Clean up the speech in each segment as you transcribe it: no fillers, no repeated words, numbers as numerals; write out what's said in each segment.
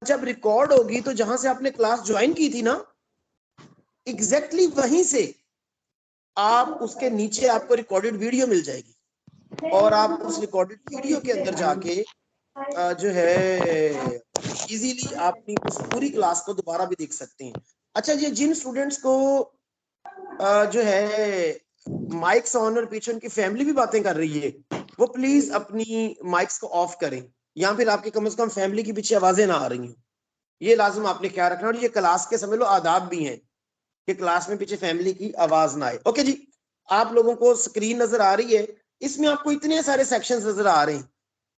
जब रिकॉर्ड होगी तो जहां से आपने क्लास ज्वाइन की थी ना, एग्जैक्टली वहीं से आप उसके नीचे आपको रिकॉर्डेड वीडियो मिल जाएगी और आप उस रिकॉर्डेड वीडियो के अंदर जाके जो है इजीली अपनी उस पूरी क्लास को दोबारा भी देख सकते हैं। अच्छा, ये जिन स्टूडेंट्स को जो है माइक्स ऑन और पीछे उनकी फैमिली भी बातें कर रही है, वो प्लीज अपनी माइक्स को ऑफ करें, या फिर आपके कम से कम फैमिली की पीछे आवाजें ना आ रही हैं। ये लाजिम आपने ख्याल रखना, और ये क्लास के समझ लो आदाब भी हैं कि क्लास में पीछे फैमिली की आवाज ना आए। ओके जी, आप लोगों को स्क्रीन नजर आ रही है, इसमें आपको इतने सारे सेक्शंस नजर आ रहे हैं।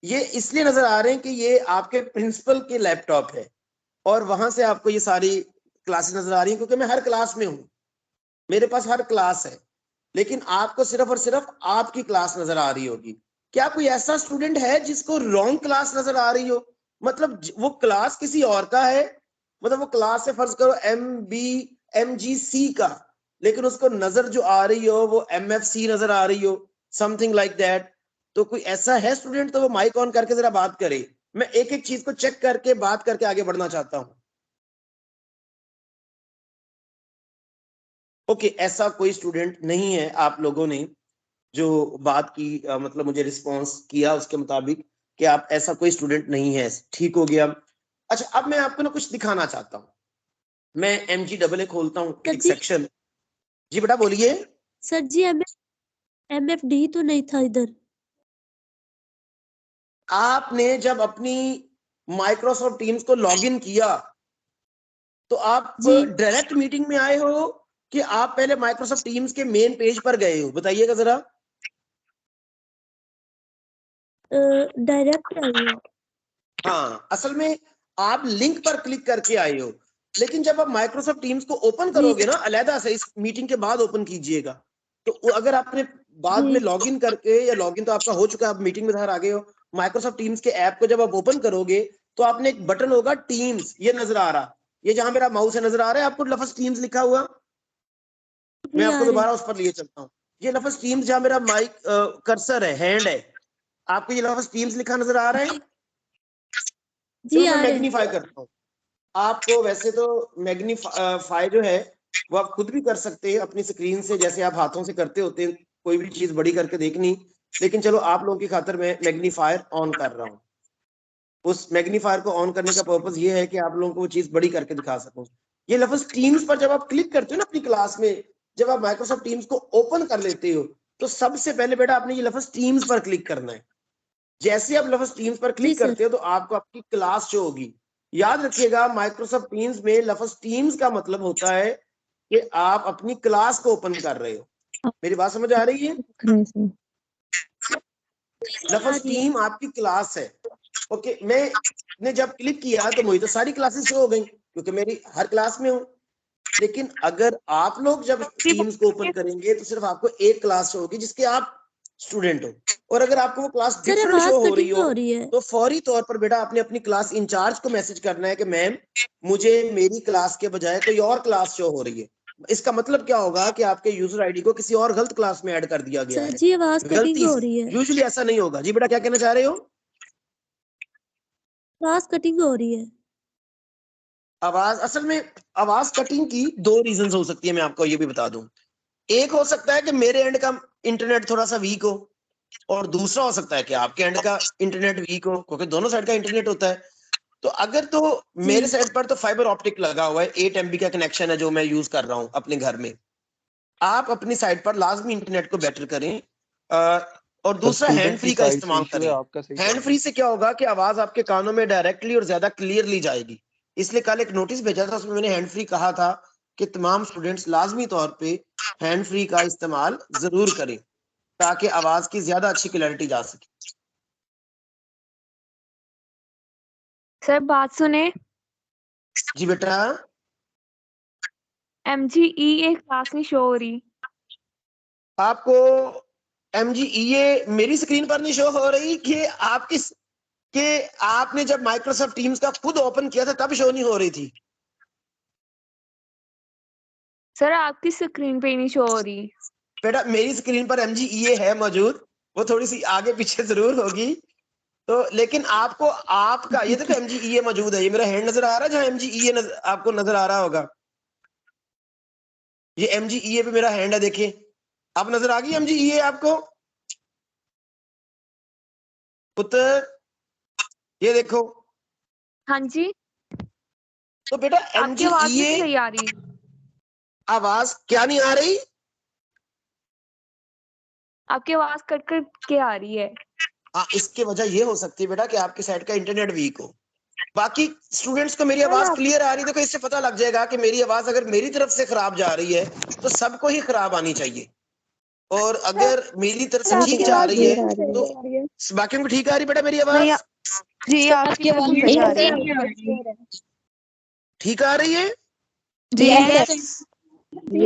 ये इसलिए नजर आ रहे हैं कि ये आपके प्रिंसिपल के लैपटॉप है और वहां से आपको ये सारी क्लासेस नजर आ रही हैं, क्योंकि मैं हर क्लास में हूं, मेरे पास हर क्लास है, लेकिन आपको सिर्फ और सिर्फ आपकी क्लास नजर आ रही होगी। क्या कोई ऐसा स्टूडेंट है जिसको रॉन्ग क्लास नजर आ रही हो, मतलब वो क्लास किसी और का है, मतलब वो क्लास है फर्ज करो MG C का, लेकिन उसको नजर जो आ रही हो वो MFC नजर आ रही हो, समथिंग लाइक दैट। तो कोई ऐसा है स्टूडेंट तो वो माइक ऑन करके जरा बात करे। मैं एक एक चीज को चेक करके बात करके आगे बढ़ना चाहता हूं। ओके, ऐसा कोई स्टूडेंट नहीं है आप लोगों ने जो बात की, मतलब मुझे रिस्पॉन्स किया उसके मुताबिक कि आप ऐसा कोई स्टूडेंट नहीं है, ठीक हो गया। अच्छा, अब मैं आपको ना कुछ दिखाना चाहता हूँ। मैं MG AA खोलता हूँ एक सेक्शन। जी बेटा बोलिए। सर जी MFD तो नहीं था इधर। आपने जब अपनी माइक्रोसॉफ्ट टीम्स को लॉगिन किया तो आप डायरेक्ट मीटिंग में आए हो कि आप पहले माइक्रोसॉफ्ट टीम्स के मेन पेज पर गए हो, बताइएगा जरा। डायरेक्ट आए हो। हाँ, असल में आप लिंक पर क्लिक करके आए हो, लेकिन जब आप माइक्रोसॉफ्ट टीम्स को ओपन करोगे ना, अलहदा से इस मीटिंग के बाद ओपन कीजिएगा, तो अगर आपने बाद में लॉगिन करके, या लॉगिन तो आपका हो चुका है, आप मीटिंग में बाहर आ गए हो, माइक्रोसॉफ्ट टीम्स के ऐप को जब आप ओपन करोगे तो आपने एक बटन होगा टीम्स, ये नजर आ रहा, ये जहां मेरा माउस है नजर आ रहा है आपको लफ्ज टीम्स लिखा हुआ। मैं आपको दोबारा उस पर लिए चलता हूँ। ये लफ्ज टीम्स जहां मेरा माइक कर्सर है, हैंड है, आपको ये लफ्ज टीम्स लिखा नजर आ रहा है। चलो मैं मैग्नीफाई करता हूँ आपको। वैसे तो मैग्नीफाई जो है वो आप खुद भी कर सकते हैं अपनी स्क्रीन से, जैसे आप हाथों से करते होते हैं कोई भी चीज बड़ी करके देखनी, लेकिन चलो आप लोगों की खातिर मैं मैग्नीफायर ऑन कर रहा हूँ। उस मैग्नीफायर को ऑन करने का पर्पस ये है कि आप लोगों को वो चीज बड़ी करके दिखा सकूं। ये लफ्ज टीम्स पर जब आप क्लिक करते हो ना अपनी क्लास में, जब आप माइक्रोसॉफ्ट टीम्स को ओपन कर लेते हो, तो सबसे पहले बेटा आपने ये लफ्ज टीम्स पर क्लिक करना है। जैसे आप लफ्ज टीम्स पर क्लिक करते हो तो आपको आपकी क्लास शो होगी। याद रखिएगा, माइक्रोसॉफ्ट टीम्स में लफ्ज टीम्स का मतलब होता है कि आप अपनी क्लास को ओपन कर रहे हो। मेरी बात समझ आ रही है? लफ्ज टीम आपकी क्लास है। ओके, मैंने जब क्लिक किया तो मुझे तो सारी क्लासेस शो हो गई क्योंकि मेरी हर क्लास में हूं, लेकिन अगर आप लोग जब टीम्स को ओपन करेंगे तो सिर्फ आपको एक क्लास शो होगी जिसके आप स्टूडेंट हो, और अगर आपको वो क्लास डिफरेंट शो हो रही हो तो फौरी तौर पर बेटा आपने अपनी क्लास इंचार्ज को मैसेज करना है कि मैम मुझे मेरी क्लास के बजाय कोई और क्लास शो हो रही है। इसका मतलब क्या होगा कि आपके यूजर आईडी को किसी और गलत क्लास में ऐड कर दिया गया है, जी आवाज कटिंग गलती हो से। रही है। यूजुअली ऐसा नहीं होगा। जी बेटा क्या कहना चाह रहे हो? आवाज कटिंग हो रही है। आवाज, असल में आवाज कटिंग की दो रीजन हो सकती है, मैं आपको ये भी बता दूं। एक हो सकता है कि मेरे एंड का इंटरनेट थोड़ा सा वीक हो, और दूसरा हो सकता है कि आपके एंड का इंटरनेट वीक हो, क्योंकि दोनों साइड का इंटरनेट होता है। तो अगर तो मेरे साइड पर तो फाइबर ऑप्टिक लगा हुआ है, 8 MB का कनेक्शन है जो मैं यूज कर रहा हूं अपने घर में। आप अपनी साइड पर लाजमी इंटरनेट को बेटर करें, और दूसरा हैंड फ्री का इस्तेमाल करें। हैंड फ्री से क्या होगा कि आवाज आपके कानों में डायरेक्टली और ज्यादा क्लियरली जाएगी। इसलिए कल एक नोटिस भेजा था, उसमें मैंने हैंड फ्री कहा था कि तमाम स्टूडेंट्स लाजमी तौर पे हैंड फ्री का इस्तेमाल जरूर करें ताकि आवाज की ज्यादा अच्छी क्लैरिटी जा सके। सर बात सुने। जी बेटा। MGEA क्लास नहीं शो हो रही। आपको MGEA मेरी स्क्रीन पर नहीं शो हो रही कि आपकी, कि आपने जब माइक्रोसॉफ्ट टीम्स का खुद ओपन किया था तब शो नहीं हो रही थी? सर आपकी स्क्रीन पे नहीं शो हो रही। बेटा मेरी स्क्रीन पर MGEA है मौजूद, वो थोड़ी सी आगे पीछे जरूर होगी, तो लेकिन आपको आपका ये देखो MGEA मौजूद है, ये मेरा हैंड नजर आ रहा है जहां MGEA आपको नजर आ रहा होगा, ये MGEA पे मेरा हैंड है, देखिए अब नजर आ गई MGEA आपको पुत्र, ये देखो। हाँ जी, तो बेटा आपकी आवाज भी नहीं MGEA सही आ रही। आवाज क्या नहीं आ रही? आपकी आवाज कट कट के आ रही है। हाँ, इसकी वजह ये हो सकती है बेटा कि आपकी साइड का इंटरनेट वीक हो। बाकी स्टूडेंट्स को मेरी आवाज क्लियर आ रही है, देखो इससे पता लग जाएगा कि मेरी आवाज अगर मेरी तरफ से खराब जा रही है तो सबको ही खराब आनी चाहिए, और अगर मेरी तरफ से ठीक जा रही है तो बाकियों को ठीक आ रही है। बेटा मेरी आवाज जी आपकी आवाज सही आ रही है। ठीक आ रही है? जी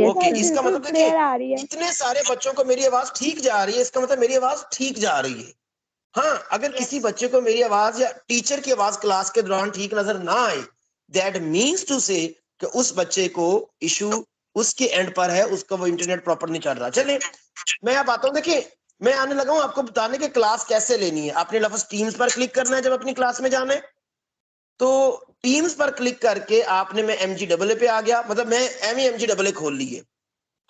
ओके, इसका मतलब देखिए इतने सारे बच्चों को मेरी आवाज ठीक जा रही है, इसका मतलब मेरी आवाज ठीक जा रही है। हाँ, अगर किसी बच्चे को मेरी आवाज या टीचर की आवाज क्लास के दौरान ठीक नजर ना आए, दैट मीन्स टू से कि उस बच्चे को इशू उसके एंड पर है, उसका वो इंटरनेट प्रॉपर नहीं चल रहा। चलिए मैं अब आता हूँ, देखिए मैं आने लगा हूँ आपको बताने की क्लास कैसे लेनी है। आपने लफ्ज टीम्स पर क्लिक करना है जब अपनी क्लास में जाना है, तो टीम्स पर क्लिक करके आपने, मैं MGAA पे आ गया, मतलब मैं MGAA खोल ली है।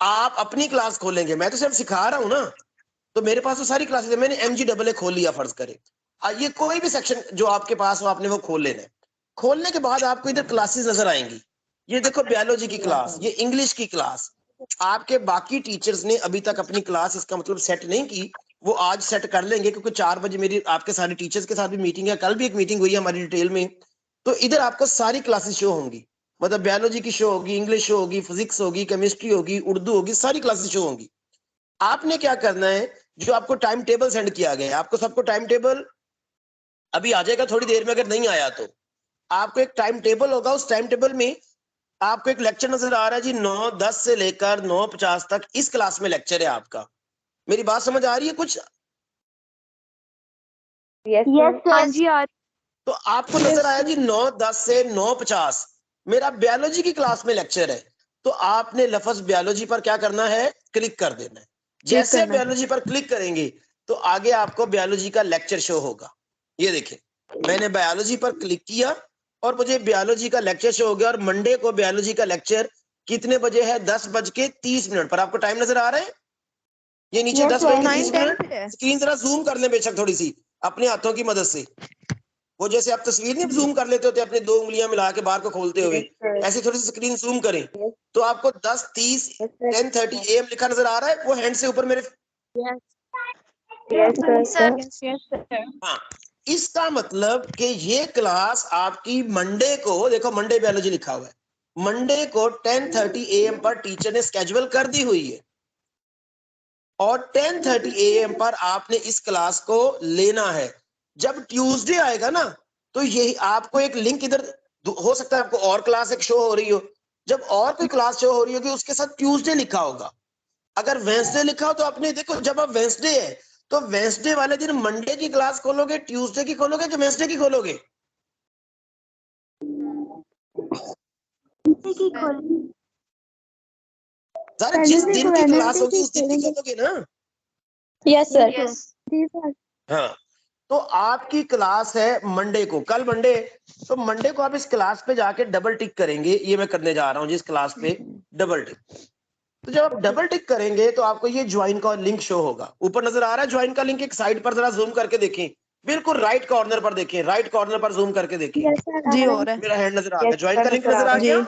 आप अपनी क्लास खोलेंगे, मैं तो सिर्फ सिखा रहा हूं ना, तो मेरे पास तो सारी क्लासेस है, मैंने MGAA खोल लिया फर्ज करें। ये कोई भी सेक्शन जो आपके पास हो आपने वो खोल लेना है। खोलने के बाद आपको इधर क्लासेस नजर आएंगी, ये देखो बायोलॉजी की क्लास, ये इंग्लिश की क्लास। आपके बाकी टीचर्स ने अभी तक अपनी क्लास इसका मतलब सेट नहीं की, वो आज सेट कर लेंगे, क्योंकि 4 बजे मेरी आपके सारे टीचर्स के साथ भी मीटिंग है, कल भी एक मीटिंग हुई है हमारी डिटेल में। तो इधर आपको सारी क्लासेस शो होंगी, मतलब बायोलॉजी की शो होगी, इंग्लिश शो होगी, फिजिक्स होगी, केमिस्ट्री होगी, उर्दू होगी, सारी क्लासेस शो होंगी। आपने क्या करना है, जो आपको टाइम टेबल सेंड किया गया है, आपको सबको टाइम टेबल अभी आ जाएगा थोड़ी देर में, अगर नहीं आया तो आपको एक टाइम टेबल होगा, उस टाइम टेबल में आपको एक लेक्चर नजर आ रहा है जी, 9:10 से लेकर 9:50 तक इस क्लास में लेक्चर है आपका। मेरी बात समझ आ रही है कुछ? हाँ जी आ तो आपको नजर आया जी 9:10 से 9:50 मेरा बायोलॉजी की क्लास में लेक्चर है, तो आपने लफ्ज बायोलॉजी पर क्या करना है, क्लिक कर देना है। जैसे बायोलॉजी पर क्लिक करेंगे तो आगे आपको बायोलॉजी का लेक्चर शो होगा। ये देखिए मैंने बायोलॉजी पर क्लिक किया और मुझे बायोलॉजी का लेक्चर शो हो गया, और मंडे को बायोलॉजी का लेक्चर कितने बजे है, 10:30 पर। आपको टाइम नजर आ रहा है, ये नीचे 10:30। स्क्रीन जरा जूम कर ले बेशक थोड़ी सी अपने हाथों की मदद से, वो जैसे आप तस्वीर नहीं जूम कर लेते होते अपने 2 उंगलियां मिला के बाहर को खोलते हुए, ऐसे थोड़ी सी स्क्रीन जूम करें। तो आपको 10:30 10:30 AM लिखा नजर आ रहा है, वो हैंड से ऊपर मेरे। हाँ, इसका मतलब कि ये क्लास आपकी मंडे को, देखो मंडे बायोलॉजी लिखा हुआ है, मंडे को 10:30 AM पर टीचर ने स्केड्यूल कर दी हुई है, और 10:30 AM पर आपने इस क्लास को लेना है। जब ट्यूसडे आएगा ना, तो यही आपको एक लिंक इधर हो सकता है, आपको और क्लास एक शो हो रही हो, जब और कोई क्लास शो हो रही होगी उसके साथ ट्यूसडे लिखा होगा। अगर वेंसडे लिखा हो तो आपने देखो, जब आप वेंसडे है तो वेंसडे वाले दिन मंडे की क्लास खोलोगे, ट्यूसडे की खोलोगे कि वेंसडे की खोलोगे? सर जिस दिन की क्लास होगी उस दिन की खोलोगे ना। Yes sir. हाँ, तो आपकी क्लास है मंडे को, कल मंडे, तो मंडे को आप इस क्लास पे जाके डबल टिक करेंगे, ये मैं करने जा रहा हूँ जिस क्लास पे डबल टिक। तो जब आप डबल टिक करेंगे तो आपको ये ज्वाइन का लिंक शो होगा, ऊपर नजर आ रहा है ज्वाइन का लिंक, एक साइड पर जरा जूम करके देखें, बिल्कुल राइट कॉर्नर पर देखें, राइट कॉर्नर पर जूम करके देखें। जी हो रहा मेरा हैंड नजर आ गया, ज्वाइन का लिंक नजर आ गया।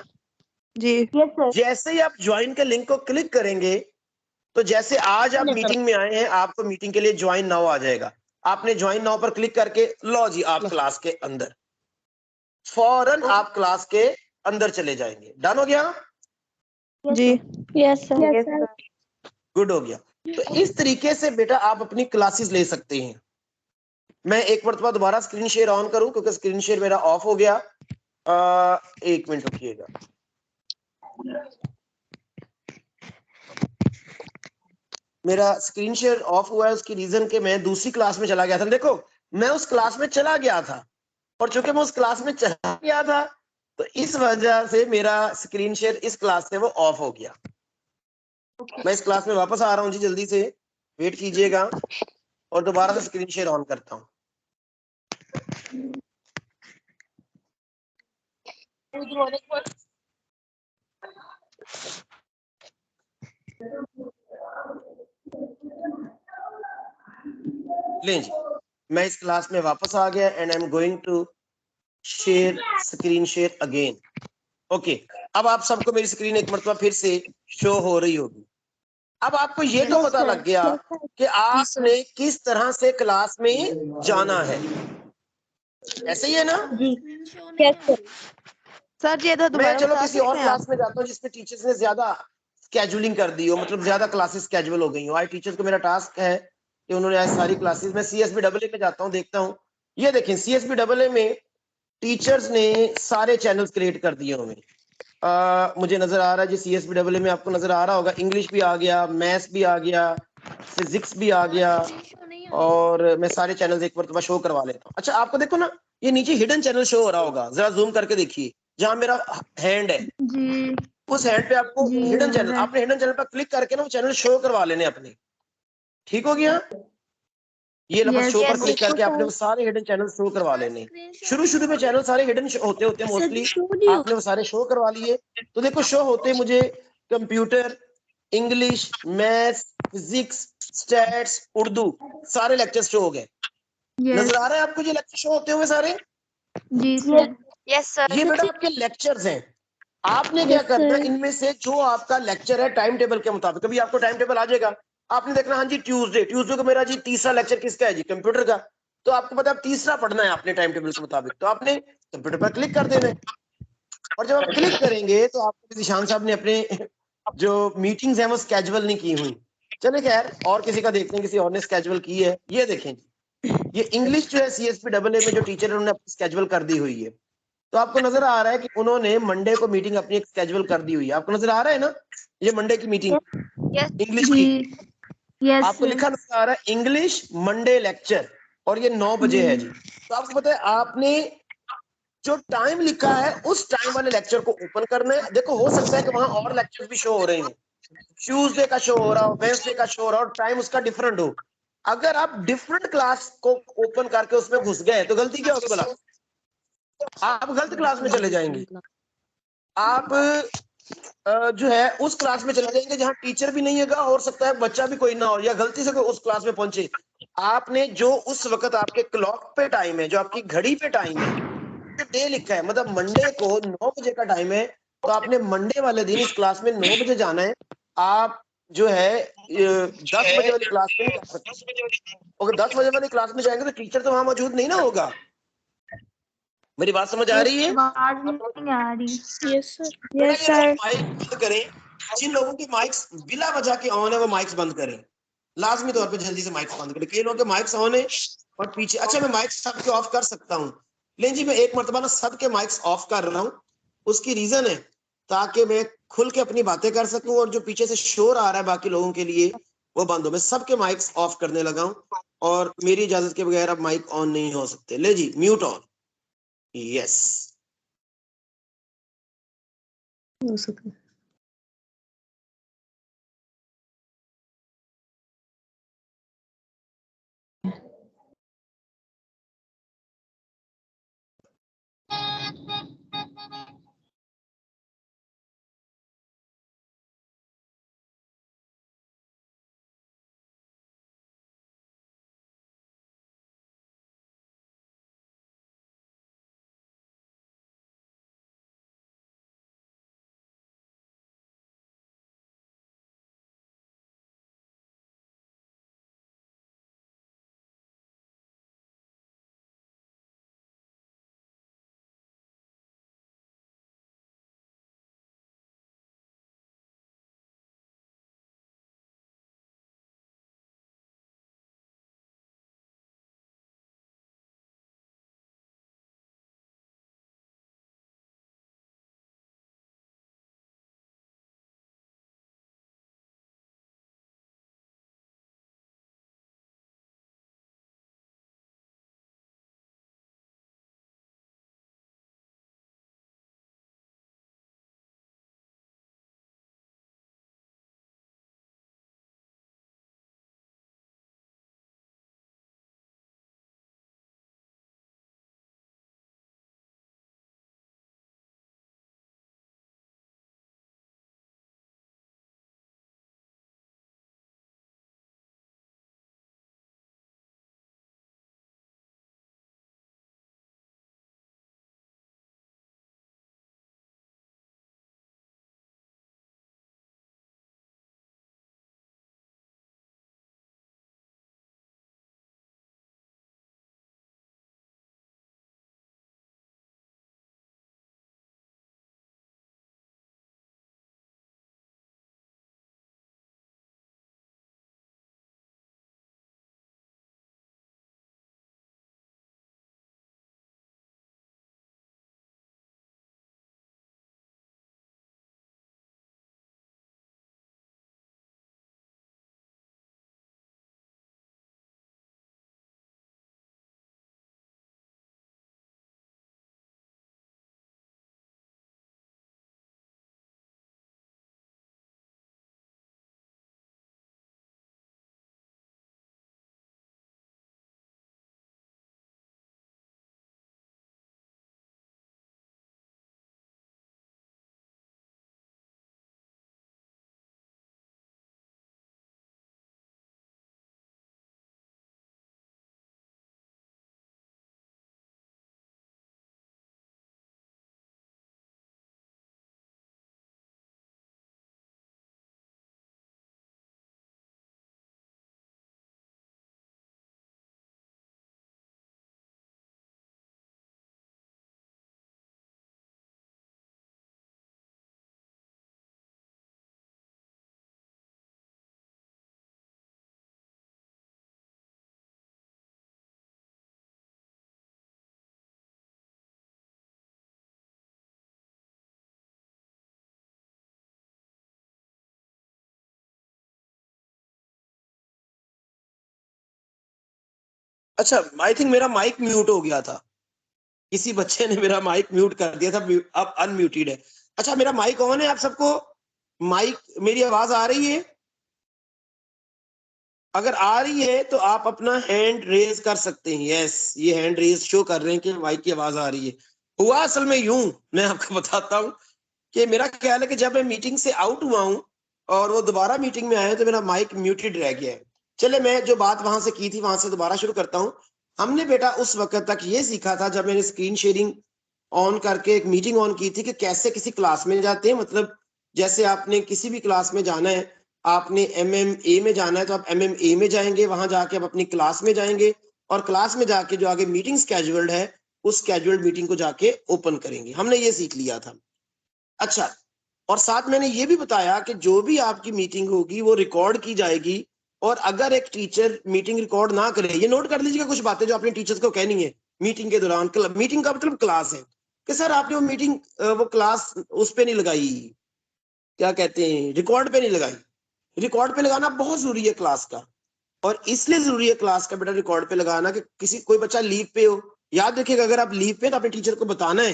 जी जैसे ही आप ज्वाइन के लिंक को क्लिक करेंगे, तो जैसे आज आप मीटिंग में आए हैं, आपको मीटिंग के लिए ज्वाइन नाउ आ जाएगा। आपने ज्वाइन नाउ पर क्लिक करके लो जी आप क्लास के अंदर, फौरन आप क्लास के अंदर चले जाएंगे। डन हो गया जी। Yes sir. गुड हो गया। तो इस तरीके से बेटा आप अपनी क्लासेस ले सकते हैं। मैं एक मरतबा दोबारा स्क्रीन शेयर ऑन करूं क्योंकि स्क्रीन शेयर मेरा ऑफ हो गया। 1 मिनट रुकिएगा। मेरा स्क्रीन शेयर ऑफ हुआ है, उसकी रीजन के मैं दूसरी क्लास में चला गया था। देखो मैं उस क्लास में चला गया था, और चूंकि मैं उस क्लास में चला गया था तो इस वजह से मेरा स्क्रीन शेयर इस क्लास से वो ऑफ हो गया। मैं इस क्लास में वापस आ रहा हूँ जी, जल्दी से वेट कीजिएगा और दोबारा से स्क्रीन शेयर ऑन करता हूँ। लें जी, मैं इस क्लास में वापस आ गया and I am going to share screen share again. Okay, अब आप सबको मेरी स्क्रीन एक मरतबा फिर से शो हो रही होगी। अब आपको ये तो पता लग गया कि आपने किस तरह से क्लास में जाना है, ऐसे ही है ना? सर जी तो मैं चलो किसी और क्लास में जाता हूँ जिसमें टीचर्स ने ज्यादा स्केड्यूलिंग कर दी हो, मतलब ज्यादा क्लासेस स्केड्यूल हो गई हो। आज टीचर्स को मेरा टास्क है कि उन्होंने आज सारी क्लासेस, मैं CSB AA में जाता हूँ, देखता हूँ। ये देखें CSB AA में टीचर्स ने सारे चैनल्स क्रिएट कर दिए हमें। मुझे नजर आ रहा है जी CSB AA में आपको नजर आ रहा होगा, इंग्लिश भी आ गया, मैथ्स भी आ गया, फिजिक्स भी आ गया, और मैं सारे चैनल्स एक बार शो करवा लेता हूँ। अच्छा, आपको देखो ना, ये नीचे हिडन चैनल शो हो रहा होगा, जरा जूम करके देखिए, जहां मेरा हैंड है जी उस हैंड पे आपको जी हिडन चैनल, आपने हिडन चैनल पर क्लिक करके ना वो चैनल शो करवा लेने अपने। ठीक हो गया? ये लफ्ज शो पर क्लिक करके आपने वो सारे हिडन चैनल शो करवा लेने। शुरू में चैनल सारे हिडन होते हैं मोस्टली, आपने वो सारे शो करवा लिए। तो देखो शो होते मुझे computer, English, maths, physics, stats, Urdu, सारे लेक्चर शो हो गए। नजर आ रहा है आपको ये लेक्चर शो होते हुए सारे? जी सर। Yes sir. ये बेटा आपके लेक्चर्स हैं। आपने क्या करना है, इनमें से जो आपका लेक्चर है टाइम टेबल के मुताबिक, कभी आपको टाइम टेबल आ जाएगा, आपने देखना, हाँ जी ट्यूसडे को मेरा जी तीसरा लेक्चर किसका है जी, कंप्यूटर का। तो आपको पता है तीसरा पढ़ना है आपने टाइम टेबल के मुताबिक, तो आपने कंप्यूटर पर क्लिक कर देना है। और जब आप क्लिक करेंगे तो आपको निशान साहब ने अपने जो मीटिंग्स हैं वो स्केजुअल नहीं की हुई। चले खैर, और किसी का देखते हैं, किसी और ने स्केजुअल की है। ये देखें जी, ये इंग्लिश जो है CSB AA में जो टीचर है उन्होंने स्केजुअल कर दी हुई है। तो आपको नजर आ रहा है कि उन्होंने मंडे को मीटिंग अपनी एक स्केजुअल कर दी हुई है। आपको नजर आ रहा है ना, ये मंडे की मीटिंग इंग्लिश की। यस आपको लिखा नजर आ रहा है इंग्लिश मंडे लेक्चर, और ये 9 बजे है जी। तो आपको पता है आपने जो टाइम लिखा है उस टाइम वाले लेक्चर को ओपन करना है। देखो हो सकता है कि वहां और लेक्चर भी शो हो रहे हो, ट्यूसडे का शो हो रहा हो, वेडनेसडे का शो हो रहा हो, टाइम उसका डिफरेंट हो। अगर आप डिफरेंट क्लास को ओपन करके उसमें घुस गए तो गलती क्या होगी भला? आप गलत क्लास में चले जाएंगे। आप जो है उस क्लास में चले जाएंगे जहां टीचर भी नहीं है, हो सकता है बच्चा भी कोई ना हो, या गलती से कोई उस क्लास में पहुंचे। आपने जो उस वक्त आपके क्लॉक पे टाइम है, जो आपकी घड़ी पे टाइम है, जो डे लिखा है, मतलब मंडे को 9 बजे का टाइम है, तो आपने मंडे वाले दिन इस क्लास में 9 बजे जाना है। आप जो है 10 बजे वाली क्लास में नहीं जा सकते। अगर 10 बजे वाली क्लास में जाएंगे तो टीचर तो वहां मौजूद नहीं ना होगा। मेरी बात समझ आ रही है? आवाज नहीं आ रही। Yes sir. बेटा ये लोग माइक बंद करें, जिन लोगों के माइक्स बिला वजह के ऑन है वो माइक्स बंद करें, लाजमी तौर पे जल्दी से माइक्स बंद करें। कई लोगों के माइक्स ऑन है और पीछे, अच्छा मैं माइक्स सबके ऑफ कर सकता हूँ, लेकिन जी मैं एक मरतबा ना सबके माइक्स ऑफ कर रहा हूँ। उसकी रीजन है ताकि मैं खुल के अपनी बातें कर सकूं, और जो पीछे से शोर आ रहा है बाकी लोगों के लिए वो बंद हो। मैं सबके माइक्स ऑफ करने लगा हूं, और मेरी इजाजत के बगैर अब माइक ऑन नहीं हो सकते। ले जी, म्यूट ऑन। यस। हो सके। अच्छा, आई थिंक मेरा माइक म्यूट हो गया था, किसी बच्चे ने मेरा माइक म्यूट कर दिया था, अब अनम्यूटेड है। अच्छा, मेरा माइक ऑन है, आप सबको माइक, मेरी आवाज आ रही है? अगर आ रही है तो आप अपना हैंड रेज कर सकते हैं। यस, ये हैंड रेज शो कर रहे हैं कि माइक की आवाज आ रही है। हुआ असल में यूं, मैं आपको बताता हूँ कि मेरा ख्याल है कि जब मैं मीटिंग से आउट हुआ हूँ और वो दोबारा मीटिंग में आया तो मेरा माइक म्यूटेड रह गया है। चले, मैं जो बात वहां से की थी वहां से दोबारा शुरू करता हूँ। हमने बेटा उस वक्त तक ये सीखा था जब मैंने स्क्रीन शेयरिंग ऑन करके एक मीटिंग ऑन की थी कि कैसे किसी क्लास में जाते हैं। मतलब जैसे आपने किसी भी क्लास में जाना है, आपने MMA में जाना है तो आप MMA में जाएंगे, वहां जाके आप अपनी क्लास में जाएंगे और क्लास में जाके जो आगे मीटिंग स्केड्यूल्ड है उस स्केड्यूल्ड मीटिंग को जाके ओपन करेंगे। हमने ये सीख लिया था। अच्छा, और साथ मैंने ये भी बताया कि जो भी आपकी मीटिंग होगी वो रिकॉर्ड की जाएगी, और अगर एक टीचर मीटिंग रिकॉर्ड ना करे, ये नोट कर लीजिएगा कुछ बातें जो आपने टीचर्स को कहनी है मीटिंग के दौरान। मीटिंग का मतलब क्लास है कि सर आपने वो मीटिंग वो क्लास उस पे नहीं लगाई, क्या कहते हैं, रिकॉर्ड पे नहीं लगाई। रिकॉर्ड पे लगाना बहुत जरूरी है क्लास का, और इसलिए जरूरी है क्लास का बेटा रिकॉर्ड पे लगाना कि किसी कोई बच्चा लीव पे हो, याद रखिएगा अगर आप लीव पे तो अपने टीचर को बताना है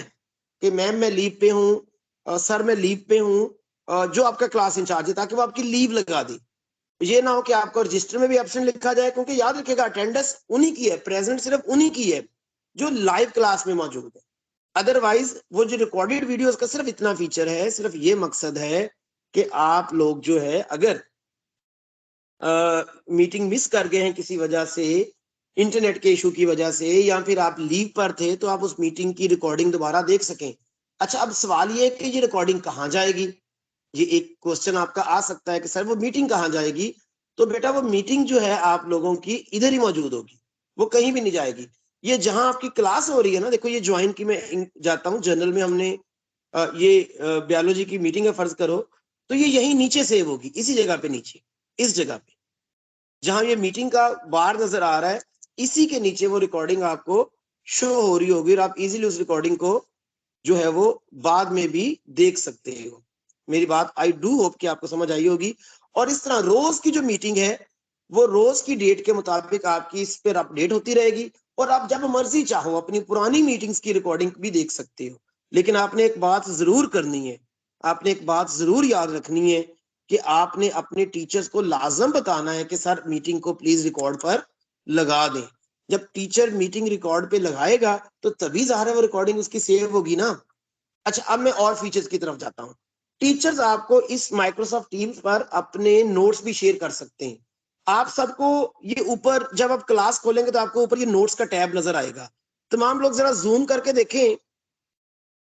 कि मैम मैं लीव पे हूँ, सर मैं लीव पे हूँ, जो आपका क्लास इंचार्ज है, ताकि वो आपकी लीव लगा दे। ये ना हो कि आपको रजिस्टर में भी एब्सेंट लिखा जाए, क्योंकि याद रखिएगा अटेंडेंस उन्हीं की है, प्रेजेंट सिर्फ उन्हीं की है जो लाइव क्लास में मौजूद है। अदरवाइज वो जो रिकॉर्डेड वीडियोस का सिर्फ इतना फीचर है, सिर्फ ये मकसद है कि आप लोग जो है अगर मीटिंग मिस कर गए हैं किसी वजह से, इंटरनेट के इशू की वजह से, या फिर आप लीव पर थे, तो आप उस मीटिंग की रिकॉर्डिंग दोबारा देख सकें। अच्छा, अब सवाल ये है कि ये रिकॉर्डिंग कहाँ जाएगी? ये एक क्वेश्चन आपका आ सकता है कि सर वो मीटिंग कहाँ जाएगी? तो बेटा वो मीटिंग जो है आप लोगों की इधर ही मौजूद होगी, वो कहीं भी नहीं जाएगी। ये जहां आपकी क्लास हो रही है ना, देखो ये ज्वाइन की मैं जाता हूँ, जनरल में हमने ये बायोलॉजी की मीटिंग है फर्ज करो, तो ये यही नीचे सेव होगी, इसी जगह पे नीचे, इस जगह पे जहां ये मीटिंग का बार नजर आ रहा है, इसी के नीचे वो रिकॉर्डिंग आपको शो हो रही होगी, और आप इजीली उस रिकॉर्डिंग को जो है वो बाद में भी देख सकते हो। मेरी बात आई डू होप कि आपको समझ आई होगी। और इस तरह रोज की जो मीटिंग है वो रोज की डेट के मुताबिक आपकी इस पर अपडेट होती रहेगी, और आप जब मर्जी चाहो अपनी पुरानी मीटिंग्स की रिकॉर्डिंग भी देख सकते हो। लेकिन आपने एक बात जरूर करनी है, आपने एक बात जरूर याद रखनी है कि आपने अपने टीचर्स को लाजम बताना है कि सर मीटिंग को प्लीज रिकॉर्ड पर लगा दें। जब टीचर मीटिंग रिकॉर्ड पे लगाएगा तो तभी ज़ाहिर है वो रिकॉर्डिंग उसकी सेव होगी ना। अच्छा, अब मैं और फीचर्स की तरफ जाता हूँ। टीचर्स आपको इस माइक्रोसॉफ्ट टीम्स पर अपने नोट्स भी शेयर कर सकते हैं। आप सबको ये ऊपर जब आप क्लास खोलेंगे तो आपको ऊपर ये नोट्स का टैब नजर आएगा। तमाम लोग जरा जूम करके देखें,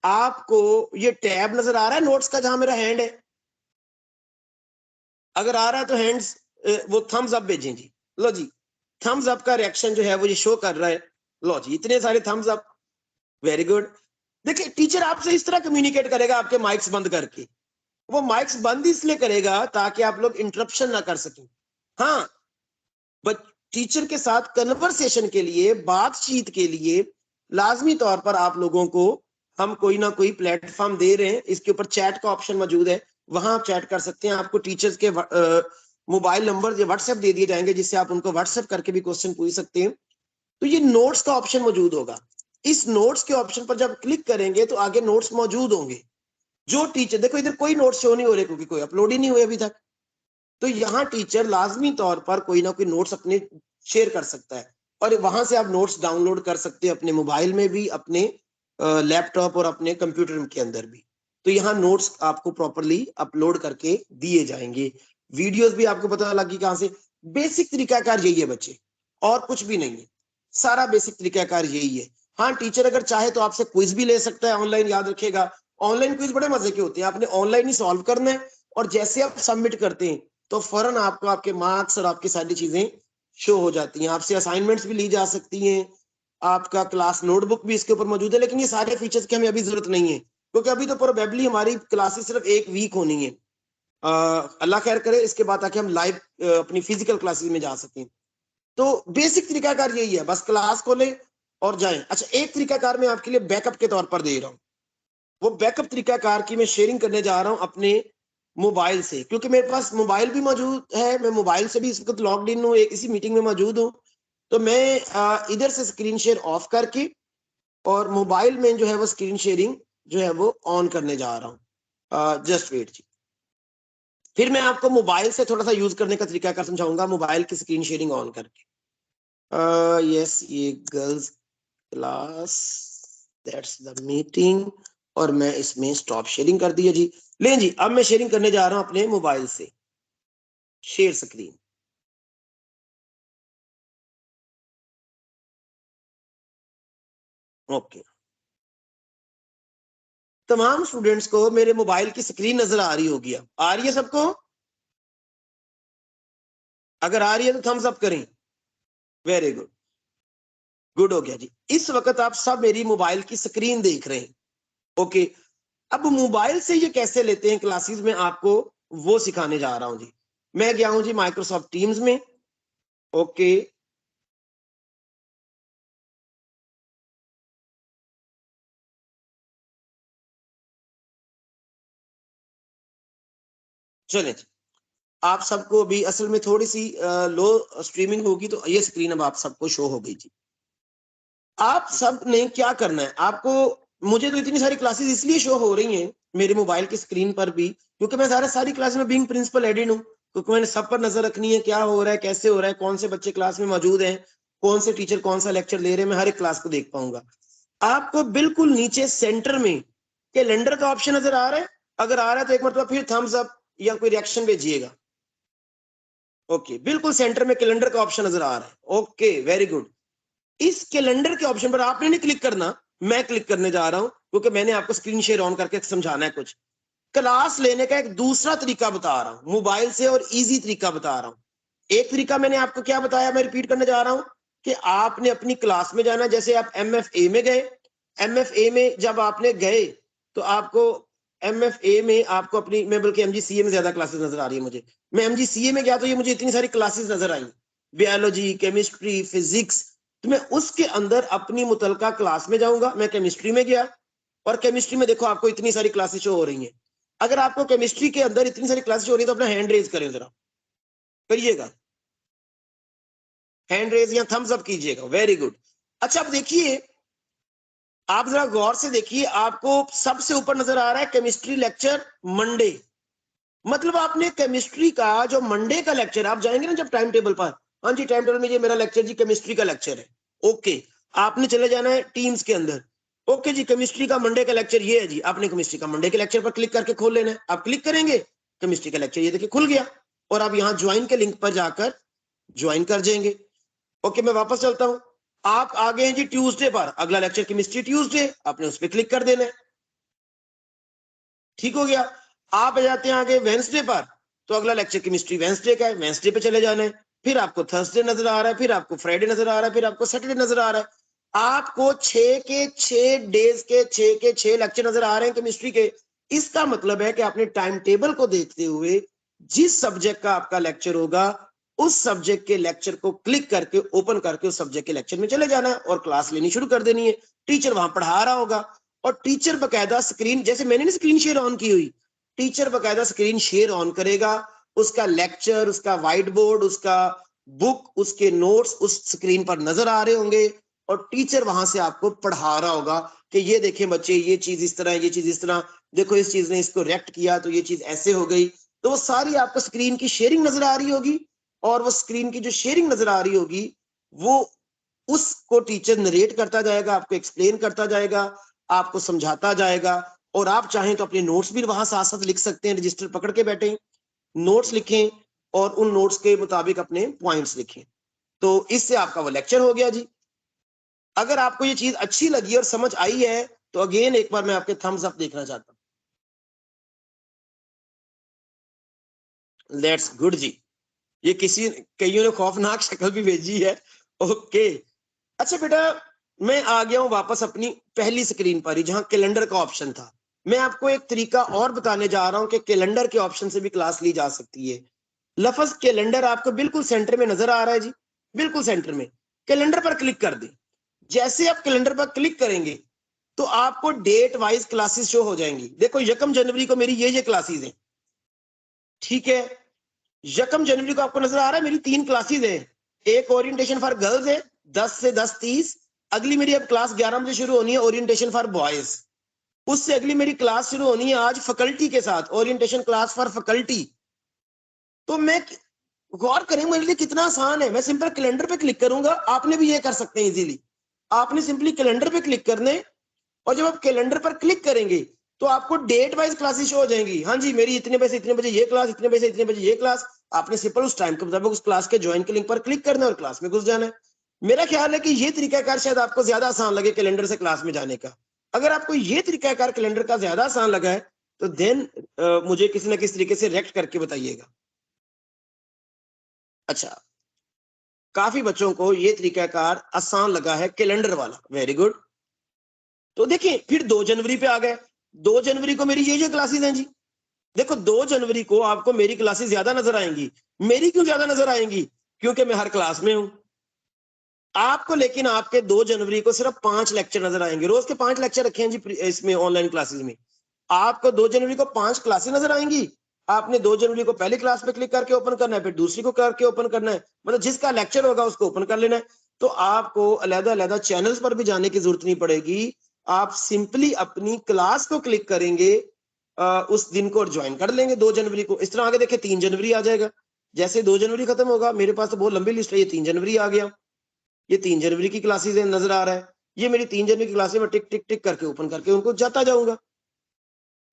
आपको ये टैब नजर आ रहा है नोट्स का जहां मेरा हैंड है? अगर आ रहा है तो हैंड्स वो थम्स अप भेजें जी। लो जी, थम्स अप का रिएक्शन जो है वो ये शो कर रहा है। लो जी, इतने सारे थम्स अप, वेरी गुड। देखिए टीचर आपसे इस तरह कम्युनिकेट करेगा आपके माइक्स बंद करके। वो माइक्स बंद इसलिए करेगा ताकि आप लोग इंटरप्शन ना कर सकें। हाँ, बट टीचर के साथ कन्वर्सेशन के लिए, बातचीत के लिए लाजमी तौर पर आप लोगों को हम कोई ना कोई प्लेटफॉर्म दे रहे हैं। इसके ऊपर चैट का ऑप्शन मौजूद है, वहां आप चैट कर सकते हैं। आपको टीचर्स के मोबाइल नंबर या व्हाट्सएप दे दिए जाएंगे जिससे आप उनको व्हाट्सएप करके भी क्वेश्चन पूछ सकते हैं। तो ये नोट्स का ऑप्शन मौजूद होगा। इस नोट्स के ऑप्शन पर जब क्लिक करेंगे तो आगे नोट्स मौजूद होंगे। जो टीचर, देखो इधर कोई नोट्स शो नहीं हो रहे क्योंकि कोई अपलोड ही नहीं हुए अभी तक। तो यहाँ टीचर लाजमी तौर पर कोई ना कोई नोट्स अपने शेयर कर सकता है, और वहां से आप नोट्स डाउनलोड कर सकते हैं अपने मोबाइल में भी, अपने लैपटॉप और अपने कंप्यूटर के अंदर भी। तो यहाँ नोट्स आपको प्रॉपरली अपलोड करके दिए जाएंगे। वीडियोस भी आपको पता लगी कहां से। बेसिक तरीकाकार यही है बच्चे, और कुछ भी नहीं है, सारा बेसिक तरीकाकार यही है। हाँ, टीचर अगर चाहे तो आपसे क्विज भी ले सकता है ऑनलाइन। याद रखिएगा ऑनलाइन क्विज बड़े मजे के होते हैं, आपने ऑनलाइन ही सॉल्व करना है, और जैसे आप सबमिट करते हैं तो फौरन आपको आपके मार्क्स और आपकी सारी चीजें शो हो जाती हैं। आपसे असाइनमेंट्स भी ली जा सकती हैं, आपका क्लास नोटबुक भी इसके ऊपर मौजूद है। लेकिन ये सारे फीचर्स की हमें अभी जरूरत नहीं है, क्योंकि अभी तो प्रोबेबली हमारी क्लासेस सिर्फ एक वीक होनी है। अल्लाह खैर करे इसके बाद ताकि हम लाइव अपनी फिजिकल क्लासेस में जा सकें। तो बेसिक तरीकाकार यही है, बस क्लास खोलें और जाएं। अच्छा, एक तरीकाकार मैं आपके लिए बैकअप के तौर पर दे रहा हूँ। वो बैकअप तरीकाकार की मैं शेयरिंग करने जा रहा हूं अपने मोबाइल से, क्योंकि मेरे पास मोबाइल भी मौजूद है। मैं मोबाइल से भी इस वक्त लॉग्ड इन हूँ, इसी मीटिंग में मौजूद हूँ। तो मैं इधर से स्क्रीन शेयर ऑफ करके और मोबाइल में जो है वो स्क्रीन शेयरिंग जो है वो ऑन करने जा रहा हूँ। जस्ट वेट जी। फिर मैं आपको मोबाइल से थोड़ा सा यूज करने का तरीका कर समझाऊंगा, मोबाइल की स्क्रीन शेयरिंग ऑन करके। यस, ये girls class, that's the meeting, और मैं इसमें स्टॉप शेयरिंग कर दिया जी। ले जी, अब मैं शेयरिंग करने जा रहा हूं अपने मोबाइल से। Share screen. ओके, तमाम स्टूडेंट्स को मेरे मोबाइल की स्क्रीन नजर आ रही होगी। अब आ रही है सबको? अगर आ रही है तो थम्स अप करें। वेरी गुड, गुड हो गया जी। इस वक्त आप सब मेरी मोबाइल की स्क्रीन देख रहे हैं। ओके, अब मोबाइल से ये कैसे लेते हैं क्लासेस में, आपको वो सिखाने जा रहा हूं जी। मैं गया हूं जी माइक्रोसॉफ्ट टीम्स में। ओके, चलें जी। आप सबको भी असल में थोड़ी सी लो स्ट्रीमिंग होगी, तो ये स्क्रीन अब आप सबको शो हो गई जी। आप सब ने क्या करना है, आपको, मुझे तो इतनी सारी क्लासेस इसलिए शो हो रही हैं मेरे मोबाइल की स्क्रीन पर भी, क्योंकि मैं सारी क्लास में बीइंग प्रिंसिपल एडेड हूँ, क्योंकि मैंने सब पर नजर रखनी है, क्या हो रहा है, कैसे हो रहा है, कौन से बच्चे क्लास में मौजूद हैं, कौन से टीचर कौन सा लेक्चर ले रहे हैं, मैं हर एक क्लास को देख पाऊंगा। आपको बिल्कुल नीचे सेंटर में कैलेंडर का ऑप्शन नजर आ रहा है? अगर आ रहा है तो एक मतलब फिर थम्स अप या कोई रिएक्शन भेजिएगा। ओके, बिल्कुल सेंटर में कैलेंडर का ऑप्शन नजर आ रहा है। Okay, very good. इस कैलेंडर के ऑप्शन पर आपने नहीं क्लिक करना, मैं क्लिक करने जा रहा हूं, क्योंकि मैंने आपको स्क्रीन शेयर ऑन करके समझाना है कुछ। क्लास लेने का एक दूसरा तरीका बता रहा हूं मोबाइल से, और इजी तरीका बता रहा हूं। एक तरीका मैंने आपको क्या बताया, मैं रिपीट करने जा रहा हूं कि आपने अपनी क्लास में जाना। जैसे आप MFA में गए, MFA में जब आपने गए तो आपको MFA में आपको अपनी, मैं बल्कि MGCA में ज्यादा क्लासेस नजर आ रही है मुझे। मैं MGCA में गया तो ये मुझे इतनी सारी क्लासेस नजर आई, बायोलॉजी, केमिस्ट्री, फिजिक्स। तो मैं उसके अंदर अपनी मुतलका क्लास में जाऊंगा। मैं केमिस्ट्री में गया, और केमिस्ट्री में देखो आपको इतनी सारी क्लासेस शो हो रही हैं। अगर आपको केमिस्ट्री के अंदर इतनी सारी क्लासेस हो रही है तो अपना हैंड रेज करें, जरा करिएगा, हैंड रेज या थम्स अप कीजिएगा। Very good. अच्छा, अब देखिए, आप जरा गौर से देखिए, आपको सबसे ऊपर नजर आ रहा है केमिस्ट्री लेक्चर मंडे। मतलब आपने केमिस्ट्री का जो मंडे का लेक्चर, आप जाएंगे ना जब टाइम टेबल पर, हाँ जी टाइम टेबल में ये मेरा लेक्चर जी केमिस्ट्री का लेक्चर है। ओके, आपने चले जाना है टीम्स के अंदर। ओके जी, केमिस्ट्री का मंडे का लेक्चर ये है जी। आपने केमिस्ट्री का मंडे के लेक्चर पर क्लिक करके खोल लेना है। आप क्लिक करेंगे, केमिस्ट्री का लेक्चर ये देखिए खुल गया, और आप यहाँ ज्वाइन के लिंक पर जाकर ज्वाइन कर जाएंगे। ओके, मैं वापस चलता हूँ। आप आ गए हैं जी ट्यूसडे पर, अगला लेक्चर केमिस्ट्री ट्यूसडे, आपने उस पर क्लिक कर देना है। ठीक हो गया। आप आ जाते हैं आगे वेंसडे पर, तो अगला लेक्चर केमिस्ट्री वेंसडे का है, वेंसडे पे चले जाना है। फिर आपको थर्सडे नजर आ रहा है, फिर आपको फ्राइडे नजर आ रहा है, फिर आपको सैटरडे नजर आ रहा है। आपको 6 डेज के 6 लेक्चर नजर आ रहे हैं केमिस्ट्री के। इसका मतलब है कि आपने टाइम टेबल को देखते हुए जिस सब्जेक्ट का आपका लेक्चर होगा, उस सब्जेक्ट के लेक्चर को क्लिक करके ओपन करके उस सब्जेक्ट के लेक्चर में चले जाना है और क्लास लेनी शुरू कर देनी है। टीचर वहां पढ़ा रहा होगा, और टीचर बकायदा स्क्रीन, जैसे मैंने ना स्क्रीन शेयर ऑन की हुई, टीचर बकायदा स्क्रीन शेयर ऑन करेगा। उसका लेक्चर, उसका व्हाइट बोर्ड, उसका बुक, उसके नोट्स उस स्क्रीन पर नजर आ रहे होंगे, और टीचर वहां से आपको पढ़ा रहा होगा कि ये देखें बच्चे, ये चीज इस तरह है, ये चीज इस तरह, देखो इस चीज ने इसको रिएक्ट किया तो ये चीज ऐसे हो गई। तो वो सारी आपको स्क्रीन की शेयरिंग नजर आ रही होगी, और वो स्क्रीन की जो शेयरिंग नजर आ रही होगी वो उसको टीचर नरेट करता जाएगा, आपको एक्सप्लेन करता जाएगा, आपको समझाता जाएगा। और आप चाहें तो अपने नोट्स भी वहां साथ साथ लिख सकते हैं, रजिस्टर पकड़ के बैठे नोट्स लिखें और उन नोट्स के मुताबिक अपने पॉइंट्स लिखें। तो इससे आपका वो लेक्चर हो गया जी। अगर आपको ये चीज अच्छी लगी और समझ आई है तो अगेन एक बार मैं आपके थम्स अप देखना चाहता हूं। लेट्स गुड जी। ये कईयों ने खौफनाक शक्ल भी भेजी है। ओके, अच्छा बेटा, मैं आ गया हूं वापस अपनी पहली स्क्रीन पर ही, जहां कैलेंडर का ऑप्शन था। मैं आपको एक तरीका और बताने जा रहा हूं कि कैलेंडर के ऑप्शन से भी क्लास ली जा सकती है। लफ्ज कैलेंडर आपको बिल्कुल सेंटर में नजर आ रहा है जी, बिल्कुल सेंटर में। कैलेंडर पर क्लिक कर दें। जैसे आप कैलेंडर पर क्लिक करेंगे तो आपको डेट वाइज क्लासेस शो हो जाएंगी। देखो 1 जनवरी को मेरी ये क्लासेस हैं, ठीक है। 1 जनवरी को आपको नजर आ रहा है मेरी 3 क्लासेस हैं। एक ओरिएंटेशन फॉर गर्ल्स है 10 से 10:30, अगली मेरी अब क्लास 11 बजे शुरू होनी है ओरिएंटेशन फॉर बॉयज, उससे अगली मेरी क्लास शुरू होनी है आज फैकल्टी के साथ, ओरिएंटेशन क्लास फॉर फैकल्टी। तो मैं गौर करें मेरे लिए कितना आसान है, मैं सिंपल कैलेंडर पे क्लिक करूंगा, आपने भी ये कर सकते हैं इजीली। आपने सिंपली कैलेंडर पे क्लिक करने, और जब आप कैलेंडर पर क्लिक करेंगे तो आपको डेट वाइज क्लासेस शो हो जाएंगी। हाँ जी, मेरी इतने बजे से इतने बजे ये क्लास, इतने बजे से इतने बजे ये क्लास। आपने सिंपल उस टाइम के मुताबिक उस क्लास के ज्वाइन के लिंक पर क्लिक करना है और क्लास में घुस जाना है। मेरा ख्याल है कि ये तरीकाकार शायद आपको ज्यादा आसान लगे कैलेंडर से क्लास में जाने का। अगर आपको ये तरीकाकार कैलेंडर का ज्यादा आसान लगा है तो देन मुझे किसी ना किसी तरीके से रेक्ट करके बताइएगा। अच्छा, काफी बच्चों को ये तरीकाकार आसान लगा है कैलेंडर वाला, वेरी गुड। तो देखिए फिर 2 जनवरी पे आ गए। 2 जनवरी को मेरी ये क्लासेस हैं जी। देखो 2 जनवरी को आपको मेरी क्लासेस ज्यादा नजर आएंगी। मेरी क्यों ज्यादा नजर आएंगी? क्योंकि मैं हर क्लास में हूं। आपको लेकिन आपके 2 जनवरी को सिर्फ 5 लेक्चर नजर आएंगे। रोज के 5 लेक्चर रखे हैं जी इसमें ऑनलाइन क्लासेस में। आपको 2 जनवरी को 5 क्लासेस नजर आएंगी। आपने 2 जनवरी को पहली क्लास पे क्लिक करके ओपन करना है, फिर दूसरी को करके ओपन करना है, मतलब जिसका लेक्चर होगा उसको ओपन कर लेना है। तो आपको अलग-अलग चैनल्स पर भी जाने की जरूरत नहीं पड़ेगी। आप सिंपली अपनी क्लास को क्लिक करेंगे, उस दिन को ज्वाइन कर लेंगे 2 जनवरी को। इस तरह आगे देखें 3 जनवरी आ जाएगा। जैसे 2 जनवरी खत्म होगा, मेरे पास तो बहुत लंबी लिस्ट है, ये 3 जनवरी आ गया। ये 3 जनवरी की क्लासेस नजर आ रहा है। ये मेरी 3 जनवरी की क्लासेस में टिक टिक टिक करके ओपन करके उनको जाता जाऊंगा।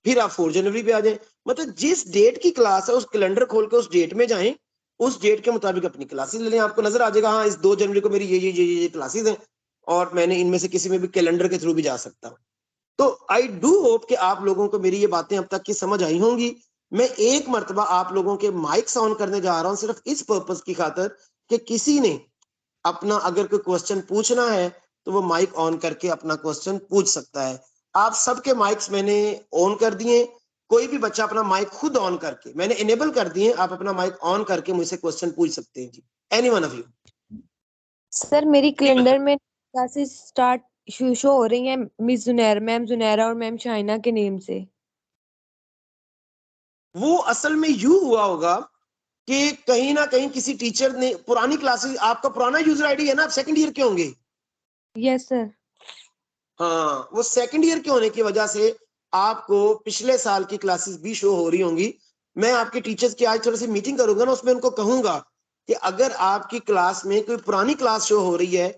फिर आप 4 जनवरी पे आ जाएं। मतलब जिस डेट की क्लास है उस कैलेंडर खोल के उस डेट में जाएं, उस डेट के मुताबिक अपनी क्लासेस ले लें। आपको नजर आ जाएगा हाँ इस 2 जनवरी को मेरी ये क्लासेस हैं और मैंने इनमें से किसी में भी कैलेंडर के थ्रू भी जा सकता हूँ। तो आई डू होप कि आप लोगों को मेरी ये बातें अब तक की समझ आई होंगी। मैं एक मर्तबा आप लोगों के माइक्स ऑन करने जा रहा हूं सिर्फ इस पर्पस की खातिर कि किसी ने अपना अगर कोई क्वेश्चन पूछना है तो वो माइक ऑन करके अपना क्वेश्चन पूछ सकता है। आप सबके माइक्स मैंने ऑन कर दिए। कोई भी बच्चा अपना माइक खुद ऑन करके, मैंने इनेबल कर दिए, आप अपना माइक ऑन करके मुझसे क्वेश्चन पूछ सकते हैं जी। Any one of you. Sir मेरी कैलेंडर में क्लासेस स्टार्ट शो हो रही हैं मिस जुनैर, मैम जुनैरा और मैम शाइना के नेम से। वो असल में यूं हुआ होगा कि कहीं ना कहीं किसी टीचर ने पुरानी क्लासेस, आपका पुराना यूजर आईडी है ना, आप सेकंड ईयर के होंगे। Yes sir. हाँ, वो सेकंड ईयर के होने की वजह से आपको पिछले साल की क्लासेस भी शो हो रही होंगी। मैं आपके टीचर्स की आज थोड़ी सी मीटिंग करूंगा ना, उसमें उनको कहूंगा कि अगर आपकी क्लास में कोई पुरानी क्लास शो हो रही है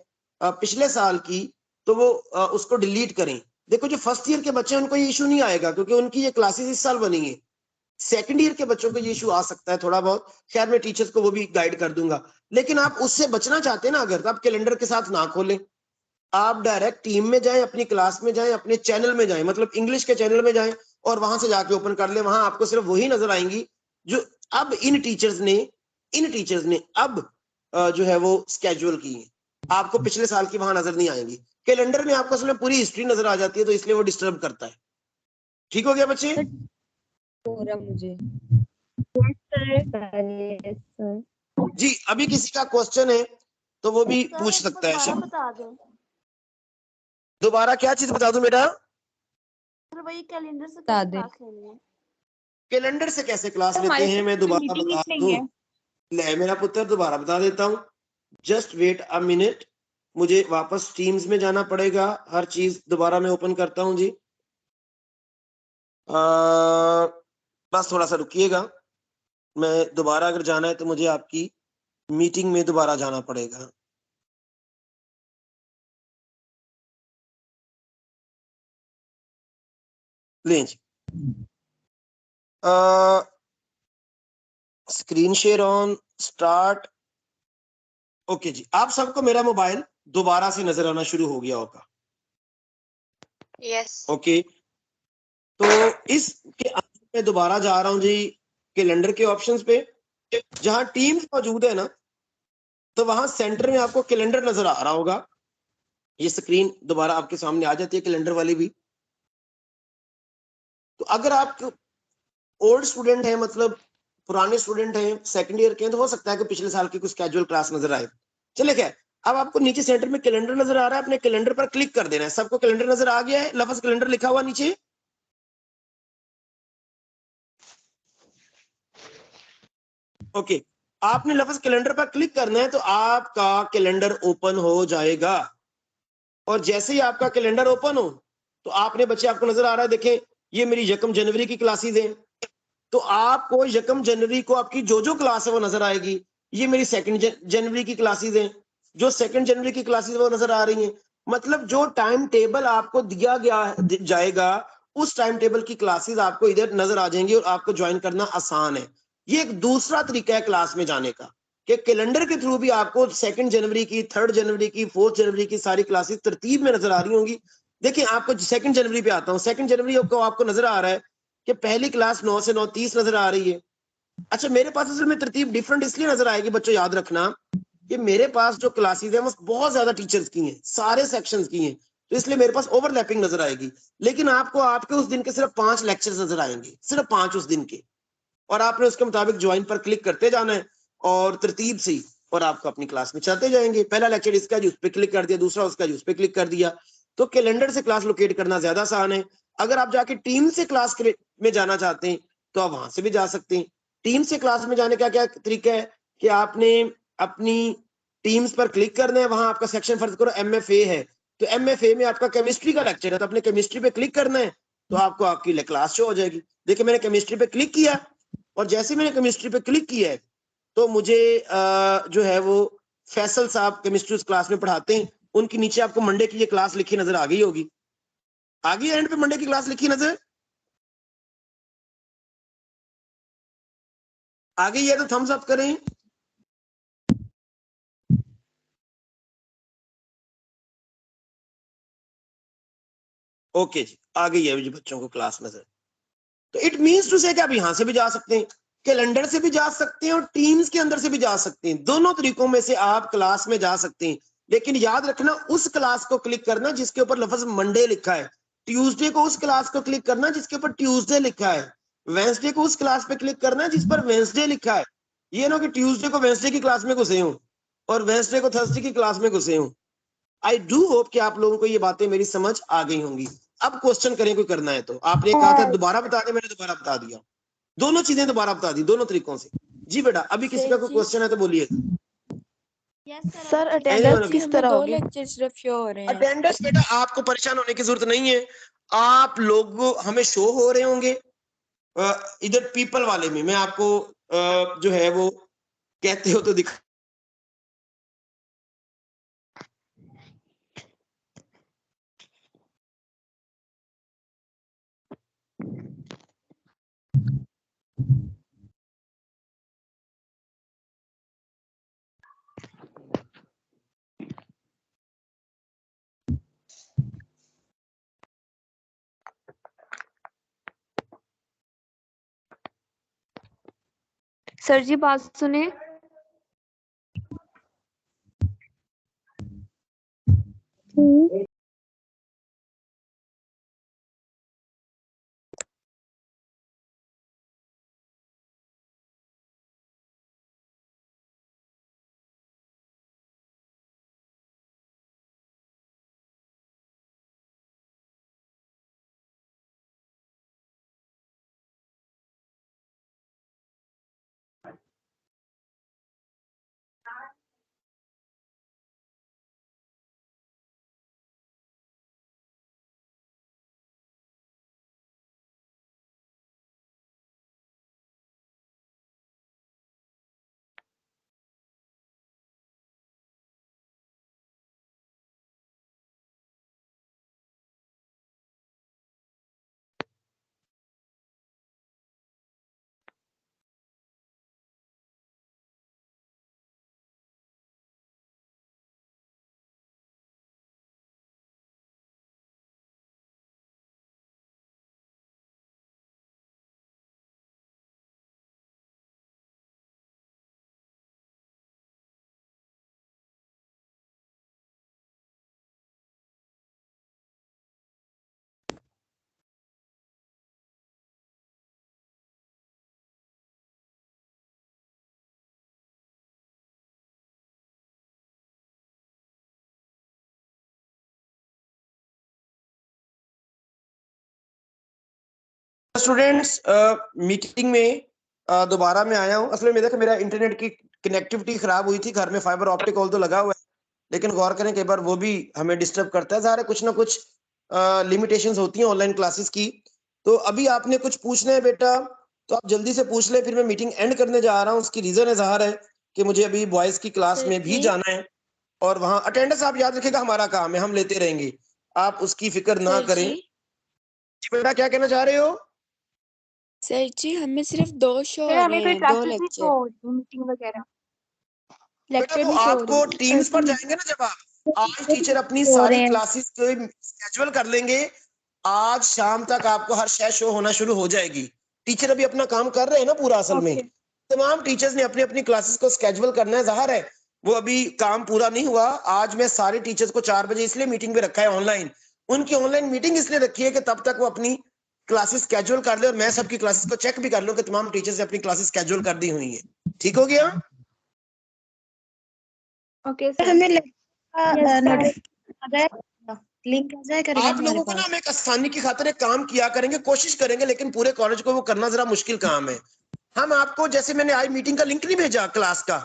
पिछले साल की, तो वो उसको डिलीट करें। देखो जो फर्स्ट ईयर के बच्चे हैं उनको ये इशू नहीं आएगा क्योंकि उनकी ये क्लासेस इस साल बनी है। सेकंड ईयर के बच्चों को ये इशू आ सकता है थोड़ा बहुत, खैर मैं टीचर्स को वो भी गाइड कर दूंगा। लेकिन आप उससे बचना चाहते हैं ना अगर, तो आप कैलेंडर के साथ ना खोलें, आप डायरेक्ट टीम में जाएं, अपनी क्लास में जाएं, अपने चैनल में जाएं, मतलब इंग्लिश के चैनल में जाएं और वहां से जाके ओपन कर लें। वहां आपको सिर्फ वही नजर आएंगी जो अब इन टीचर्स ने अब जो है वो स्केड्यूल की है। आपको पिछले साल की वहां नजर नहीं आएंगी। कैलेंडर में आपको असल में पूरी हिस्ट्री नजर आ जाती है, तो इसलिए वो डिस्टर्ब करता है। ठीक हो गया बच्चे? हो रहा मुझे। जी, अभी किसी का क्वेश्चन है तो वो भी पूछ सकता है। बता दो दोबारा क्या चीज बता दूं बेटा? सर, वही कैलेंडर से बता कैसे दे। क्लास लेनी है? कैलेंडर से कैसे क्लास लेते हैं मैं दोबारा बता दूं। ले मेरा पुत्र दोबारा बता देता हूं, जस्ट वेट अ मिनट। मुझे वापस टीम्स में जाना पड़ेगा, हर चीज दोबारा मैं ओपन करता हूं जी। बस थोड़ा सा रुकिएगा, मैं दोबारा अगर जाना है तो मुझे आपकी मीटिंग में दोबारा जाना पड़ेगा। लें जी, screen share on, start. Okay जी, आप सबको मेरा मोबाइल दोबारा से नजर आना शुरू हो गया होगा। यस। ओके, तो इसके अंदर मैं दोबारा जा रहा हूं जी कैलेंडर के ऑप्शंस पे। जहां टीम्स मौजूद है ना, तो वहां सेंटर में आपको कैलेंडर नजर आ रहा होगा। ये स्क्रीन दोबारा आपके सामने आ जाती है कैलेंडर वाली भी। तो अगर आप ओल्ड स्टूडेंट हैं, मतलब पुराने स्टूडेंट हैं, सेकंड ईयर के हैं, तो हो सकता है कि पिछले साल की कुछ कैजुअल क्लास नजर आए। चले क्या, अब आपको नीचे सेंटर में कैलेंडर नजर आ रहा है, अपने कैलेंडर पर क्लिक कर देना है। सबको कैलेंडर नजर आ गया है, लफ्ज कैलेंडर लिखा हुआ नीचे। ओके, आपने लफ्ज कैलेंडर पर क्लिक करना है तो आपका कैलेंडर ओपन हो जाएगा, और जैसे ही आपका कैलेंडर ओपन हो तो आपने बच्चे, आपको नजर आ रहा है, देखें ये मेरी यकम जनवरी की क्लासेस हैं, तो आपको यकम जनवरी को आपकी जो जो क्लास है वो नजर आएगी। ये मेरी सेकंड जनवरी की क्लासेस हैं, जो सेकंड जनवरी की क्लासेस वो नजर आ रही हैं। मतलब जो टाइम टेबल आपको दिया गया जाएगा उस टाइम टेबल की क्लासेस आपको इधर नजर आ जाएंगी और आपको ज्वाइन करना आसान है। ये एक दूसरा तरीका है क्लास में जाने का कि कैलेंडर के थ्रू भी आपको सेकंड जनवरी की, थर्ड जनवरी की, फोर्थ जनवरी की सारी क्लासेस तरतीब में नजर आ रही होंगी। देखिए आपको सेकंड जनवरी पे आता हूँ, सेकंड जनवरी को आपको नजर आ रहा है कि पहली क्लास 9 से 9:30 नजर आ रही है। अच्छा, मेरे पास असल में तरतीब डिफरेंट इसलिए नजर आएगी बच्चों, याद रखना कि मेरे पास जो क्लासेस हैं वो बहुत ज्यादा टीचर्स की हैं, सारे सेक्शंस की हैं, तो इसलिए मेरे पास ओवरलैपिंग नजर आएगी। लेकिन आपको आपके उस दिन के सिर्फ 5 लेक्चर्स नजर आएंगे, सिर्फ 5 उस दिन के, और आपने उसके मुताबिक ज्वाइन पर क्लिक करते जाना है और तरतीब से ही, और आपको अपनी क्लास में चलते जाएंगे। पहला लेक्चर इसका जी, उस पर क्लिक कर दिया, दूसरा उसका जी, उस पर क्लिक कर दिया। तो कैलेंडर से क्लास लोकेट करना ज्यादा आसान है। अगर आप जाके टीम से क्लास में जाना चाहते हैं तो आप वहां से भी जा सकते हैं। टीम से क्लास में जाने का क्या तरीका है कि आपने अपनी टीम्स पर क्लिक करना है, वहां आपका सेक्शन फर्ज करो MFA है, तो MFA में आपका केमिस्ट्री का लेक्चर है, तो अपने केमिस्ट्री पे क्लिक करना है तो आपको आपकी क्लास शो हो जाएगी। देखिए मैंने केमिस्ट्री पे क्लिक किया, और जैसे मैंने केमिस्ट्री पे क्लिक किया है तो मुझे जो है वो फैसल साहब केमिस्ट्री उस क्लास में पढ़ाते हैं, उनकी नीचे आपको मंडे की ये क्लास लिखी नजर आ गई होगी, आ गई एंड पे मंडे की क्लास लिखी नजर आ गई है, तो थम्स अप करें। ओके जी, आ गई है जी बच्चों को क्लास नजर। तो इट मींस टू से कि आप यहां से भी जा सकते हैं, कैलेंडर से भी जा सकते हैं, और टीम्स के अंदर से भी जा सकते हैं। दोनों तरीकों में से आप क्लास में जा सकते हैं, लेकिन याद रखना उस क्लास को क्लिक करना जिसके ऊपर लफ्ज मंडे लिखा है, ट्यूसडे को उस क्लास को क्लिक करना जिसके ऊपर ट्यूसडे लिखा है, वेंसडे को उस क्लास पे क्लिक करना जिस पर वेंसडे लिखा है। ये ना कि ट्यूसडे को वेंसडे की क्लास में घुसे हूं और वेंसडे को थर्सडे की क्लास में घुसे हूं। आई डू होप कि आप लोगों को ये बातें मेरी समझ आ गई होंगी। अब क्वेश्चन करें कोई करना है तो। आपने कहा था दोबारा बता दें, मैंने दोबारा बता दिया, दोनों चीजें दोबारा बता दी, दोनों तरीकों से। जी बेटा, अभी किसी का कोई क्वेश्चन है तो बोलिएगा। सर अटेंडेंस किस तरह होगी? 2 लेक्चर सिर्फ शो हो रहे हैं। अटेंडेंस बेटा आपको परेशान होने की जरूरत नहीं है, आप लोग हमें शो हो रहे होंगे इधर पीपल वाले में। मैं आपको जो है वो कहते हो तो दिखा। सर जी बात सुने। स्टूडेंट्स मीटिंग में दोबारा मैं आया हूँ। असल में देखो मेरा इंटरनेट की कनेक्टिविटी खराब हुई थी, घर में फाइबर ऑप्टिक ऑल तो लगा हुआ है, लेकिन गौर करें कई बार वो भी हमें डिस्टर्ब करता है। ज़ाहिर है कुछ ना कुछ लिमिटेशंस होती हैं ऑनलाइन क्लासेस की। तो अभी आपने कुछ पूछना है बेटा तो आप जल्दी से पूछ ले, फिर मैं मीटिंग एंड करने जा रहा हूँ। उसकी रीजन है ज़ाहिर है कि मुझे अभी बॉयज की क्लास में भी जाना है और वहाँ अटेंडेंस आप याद रखिएगा हमारा काम है, हम लेते रहेंगे, आप उसकी फिक्र ना करें। जी बेटा क्या कहना चाह रहे हो? सर जी हमें सिर्फ 2 शो सर हो हमें रहे कोई हैं, 2 क्लासेस नहीं लेक्चर। शो हो रही, मीटिंग वगैरह बेटा लेक्चर वो नहीं शो हो आपको रही। टीम्स पर जाएंगे ना, जब आप आज टीचर अपनी सारी क्लासेस को स्केड्यूल कर लेंगे, आज शाम तक आपको हर शय शो होना शुरू हो जाएगी। टीचर अभी अपना काम कर रहे हैं ना पूरा, असल में तमाम टीचर्स ने अपनी अपनी क्लासेस को स्केड्यूल करना है। ज़ाहिर है वो अभी काम पूरा नहीं हुआ। आज मैं सारे टीचर्स को 4 बजे इसलिए मीटिंग पे रखा है ऑनलाइन, उनकी ऑनलाइन मीटिंग इसलिए रखी है कि तब तक वो अपनी क्लासेस स्केड्यूल कर ले और मैं सबकी क्लासेस को चेक भी कर लूं कि तमाम टीचर्स ने अपनी क्लासेस स्केड्यूल कर दी हुई है। ठीक हो गया? Okay sir. हमें Yes, लिंक आ जाए करेगा आप हमारे लोगों को ना पास। हम एक आसानी की खातिर एक काम किया करेंगे, कोशिश करेंगे, लेकिन पूरे कॉलेज को वो करना जरा मुश्किल काम है। हम आपको, जैसे मैंने आज मीटिंग का लिंक नहीं भेजा क्लास का,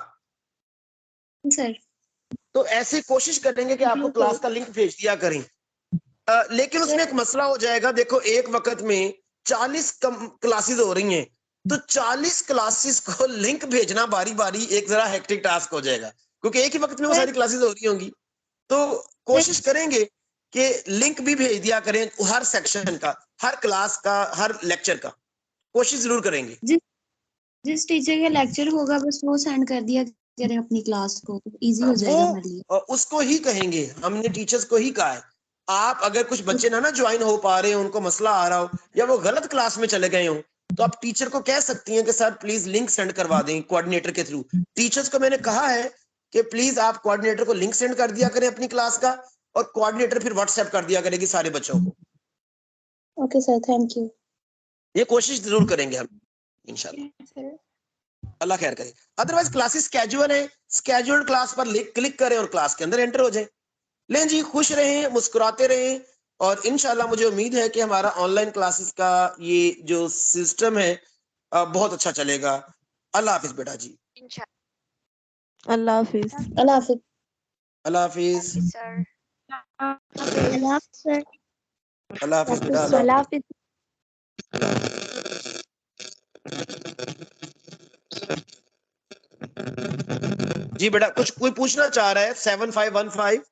सर तो ऐसे कोशिश करेंगे कि आपको क्लास का लिंक भेज दिया करें। लेकिन उसमें एक मसला हो जाएगा। देखो एक वक्त में 40 क्लासेस हो रही हैं, तो 40 क्लासेस को लिंक भेजना बारी बारी एक जरा हेक्टिक टास्क हो जाएगा, क्योंकि एक ही वक्त में वो सारी क्लासेस हो रही होंगी। तो कोशिश करेंगे कि लिंक भी भेज दिया करें हर सेक्शन का, हर क्लास का, हर लेक्चर का, कोशिश जरूर करेंगे। जिस टीचर का लेक्चर होगा बस वो सेंड कर दिया करें अपनी क्लास को, तो इजी हो जाएगा हमारे लिए। वो उसको ही कहेंगे, हमने टीचर्स को ही कहा है। आप अगर कुछ बच्चे ना ज्वाइन हो पा रहे हो, उनको मसला आ रहा हो या वो गलत क्लास में चले गए हो, तो आप टीचर को कह सकती हैं कि सर प्लीज लिंक सेंड करवा दें कोऑर्डिनेटर के थ्रू। टीचर्स को मैंने कहा है कि प्लीज आप कोऑर्डिनेटर को लिंक सेंड कर दिया करें अपनी क्लास का, और कोऑर्डिनेटर फिर व्हाट्सएप कर दिया करेगी सारे बच्चों को। Okay sir, thank you. ये कोशिश जरूर करेंगे हम इंशाल्लाह, अल्लाह खैर करे। अदरवाइज क्लासेस स्केड्यूल है, स्केड्यूल्ड क्लास पर क्लिक करें और क्लास के अंदर एंटर हो जाए। लें जी, खुश रहें, मुस्कुराते रहें, और इंशाल्लाह मुझे उम्मीद है कि हमारा ऑनलाइन क्लासेस का ये जो सिस्टम है बहुत अच्छा चलेगा। अल्लाह हाफिज बेटा जी। अल्लाह हाफिज। अल्लाह हाफिज। अल्लाह हाफिज। अल्लाह हाफिज बेटा। अल्लाह हाफिज। जी बेटा कुछ कोई पूछना चाह रहा है? 7515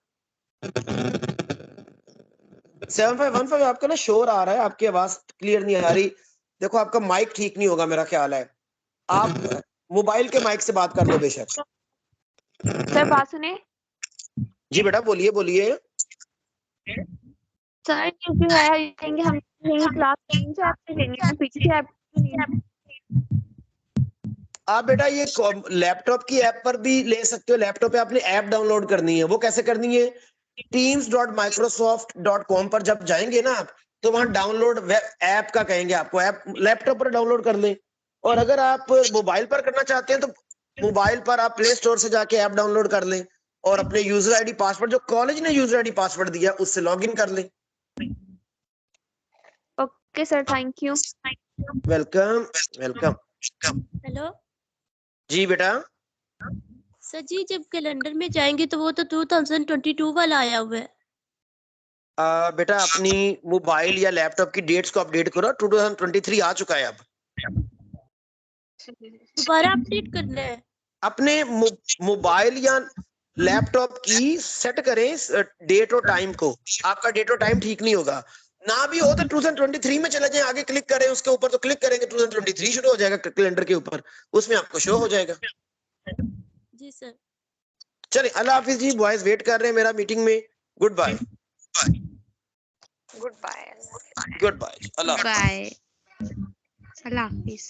7515 आपका ना शोर आ रहा है, आपकी आवाज क्लियर नहीं आ रही। देखो आपका माइक ठीक नहीं होगा मेरा ख्याल है, आप मोबाइल के माइक से बात कर लो बेशक। सर बात सुने। जी बेटा बोलिए बोलिए। सर ये जो है कहेंगे हम यही क्लास करेंगे जो आपसे लेंगे, हम पीछे से आप बेटा ये लैपटॉप की ऐप पर भी ले सकते हो। लैपटॉप पे आपने ऐप डाउनलोड करनी है, वो कैसे करनी है? teams.microsoft.com पर जब जाएंगे ना आप, तो वहां डाउनलोड ऐप का कहेंगे आपको, ऐप लैपटॉप पर डाउनलोड कर लें। और अगर आप मोबाइल पर करना चाहते हैं तो मोबाइल पर आप प्ले स्टोर से जाके ऐप डाउनलोड कर लें और अपने यूजर आईडी पासवर्ड, जो कॉलेज ने यूजर आईडी पासवर्ड दिया, उससे लॉग इन कर लें। Okay sir, thank you. Welcome welcome. Hello जी बेटा। सर जी, जब कैलेंडर में जाएंगे तो वो तो 2022 वाला आया हुआ है। बेटा अपनी मोबाइल या लैपटॉप की डेट्स को अपडेट करो, 2023 आ चुका है। अब दोबारा अपडेट करना है? अपने मोबाइल या लैपटॉप की सेट करें डेट और टाइम को। आपका डेट और टाइम ठीक नहीं होगा, ना भी हो तो 2023 में चले जाएं, आगे क्लिक करें उसके ऊपर, तो क्लिक करेंगे 2023 शुरू हो जाएगा कैलेंडर के ऊपर, उसमें आपको शो हो जाएगा। जी सर। चलिए अल्लाह हाफिज जी, बॉयज वेट कर रहे हैं मेरा मीटिंग में। Goodbye. Goodbye. Goodbye. अल्लाह बाय। अल्लाह हाफिज।